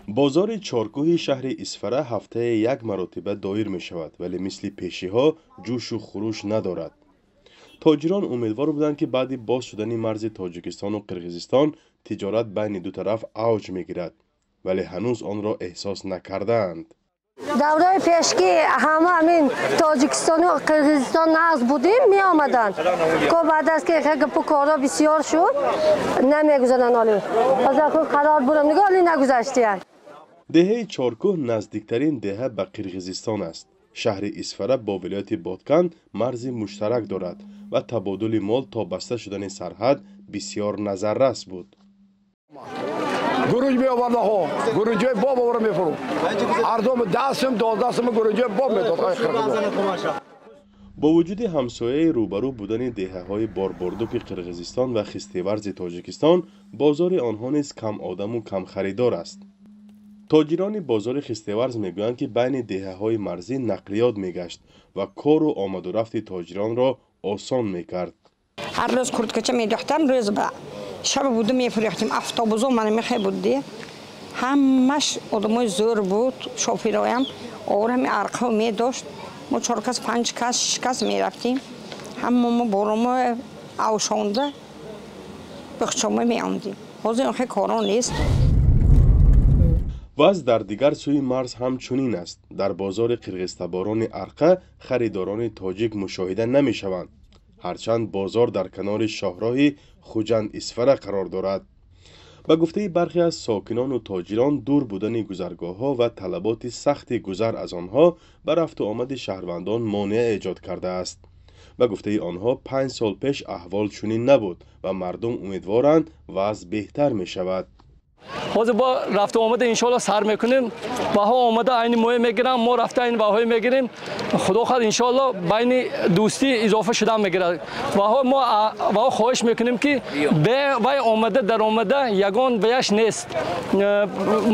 бозори чоркӯҳи шаҳри Исфара ҳафтае як маротиба доир мешавад, вале мисли пешиҳо ҷӯшу хуруш надорад. тоҷирон умедвор буданд, ки баъди боз шудани марзи Тоҷикистону Қирғизистон тиҷорат байни ду тараф авҷ мегирад, вале ҳанӯз онро эҳсос накардаанд. давраи пешки ҳама амин Тоҷикистону Қирғизистон нағз будим меомаданд. Ко баъд аз ки гапу кора бисёр шуд намегузаранд олӣ. ҳозир қарор бурам нигоҳ олӣ нагузаштиянд. деҳаи чоркӯҳ наздиктарин деҳа ба Қирғизистон аст. шаҳри Исфара бо вилояти Боткан марзи муштарак дорад ва табодули мол то баста шудани сарҳад бисёр назаррас буд. گروج میآورد ها گروجای باب آورد میفرو اردم دستم 12 سم گروجای باب میداد با وجود همسایه روبرو بودن دهه‌های باربردوک قرقیزستان و خستیورز تاجیکستان، بازار آنها نیز کم آدم و کم خریدار است. تاجران بازار خستیورز میگویند که بین دهه‌های مرزی نقلیات میگشت و کار و آمد و رفت تاجران را آسان میکرد. هر روز کردکچه میدوختم روز با شب بودم میفروختیم افتابوزو من میخوای بودی همش آدمای زور بود شوفیرایم آورم ارقا میداشت ما 4 کس 5 کس 6 کس میرفتیم همه ما بارم اوشانده بخشامه میاندیم حاضر خیلی کارا نیست. وضع در دیگر سوی مرز ҳамчунин است. در بازار قرغزتباران ارقه خریداران تاجیک مشاهده نمیشوند، هرچند بازار در کنار شاهراه خوجند اسفره قرار دارد. به گفته برخی از ساکنان و تاجران، دور بودن گذرگاه‌ها و طلبات سخت گذر از آنها بر رفت و آمد شهروندان مانع ایجاد کرده است. به گفته آنها 5 سال پیش احوال چنین نبود و مردم امیدوارند وضع بهتر می شود. حاضر با رفت و آمده انشالله سر میکنیم بها آمده این موی میگیرم ما رفته این بهای میگیریم خدا خواهد انشالله بین دوستی اضافه شده میگیرد بها ما خواهش میکنیم که به آمده در آمده یگان بیش نیست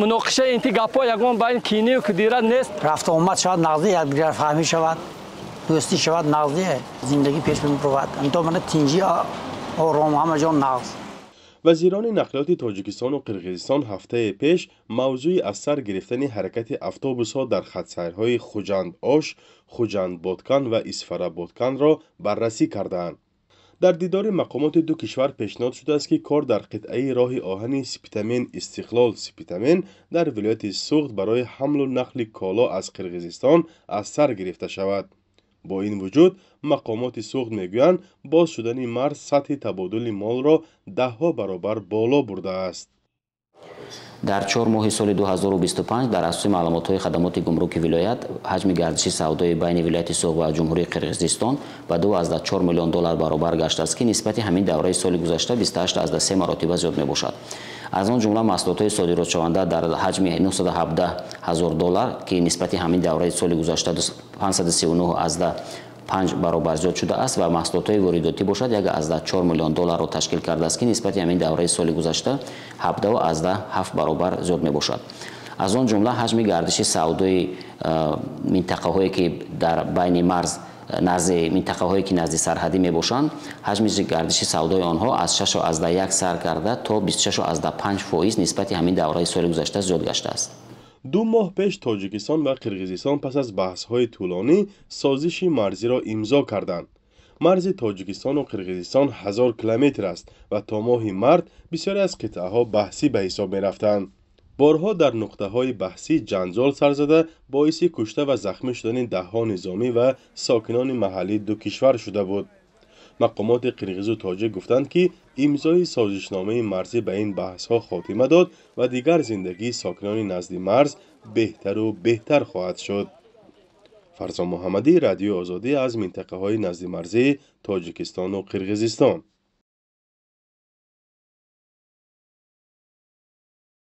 مناقشه اینتی گپا یگان بین کینی و کدیرت نیست. رفت و آمد شود نقضی یکدیگر فهمی شود دوستی شود نقضی زندگی پیش میبرد انتا من تینجی آرام همه جا نقض. وزیران نقلیات تاجیکستان و قرقیزستان هفته پیش موضوع از سر گرفتن حرکت اتوبوس‌ها در خط سیرهای خوجند آش، خوجند بادکن و اسفره بادکن را بررسی کردند. در دیدار مقامات دو کشور پیشنهاد شده است که کار در قطعه راه آهن سپیتامین استقلال سپیتامین در ولایت سوخت برای حمل و نقل کالا از قرقیزستان از سر گرفته شود. با این وجود مقامات سوخت میگویند باز شدن مرز سطح تبادل مال را 10 برابر بالا برده است. در 4 ماه سال 2025 در اساس معلومات خدمات گمرک ولایت حجم گردش سودای بین ولایت سوخت و جمهوری قرقیزستان به 2.4 میلیون دلار برابر گشته است که نسبت همین دوره سال گذشته 28.3 مراتب زیاد می باشد. از آن جمله محصولات صادرات شونده در حجم 917,000 دلار که نسبت همین دوره سال گذشته 539.5 برابر زیاد شده است و محصولات وارداتی باشد 1.4 میلیون دلار را تشکیل کرده است که نسبت همین دوره سال گذشته 17.7 برابر زیاد می باشد. از آن جمله حجم گردش سودای منطقه هایی که در بین مرز نزد منطقه هایی که نزد سرحدی می باشند حجم گردش سودای آنها از 6.1 سر کرده تا 26.5% نسبت همین دوره سال گذشته زیاد گشته است. 2 ماه پیش تاجیکستان و قرقیزستان پس از بحث‌های طولانی سازش مرزی را امضا کردند. مرز تاجیکستان و قرقیزستان 1000 کیلومتر است و تا ماه مارس بسیاری از قطعه‌ها بحثی به حساب می‌رفتند. بارها در نقطه‌های بحثی جنجال سر زده باعث کشته و زخمی شدن ده‌ها نظامی و ساکنان محلی دو کشور شده بود. مقامات قرقیز و تاجیک گفتند که امضای سازشنامه مرزی به این بحث‌ها خاتمه داد و دیگر زندگی ساکنان نزد مرز بهتر و بهتر خواهد شد. فرزان محمدی، رادیو آزادی از منطقه‌های نزدیمرزی تاجیکستان و قرقیزستان.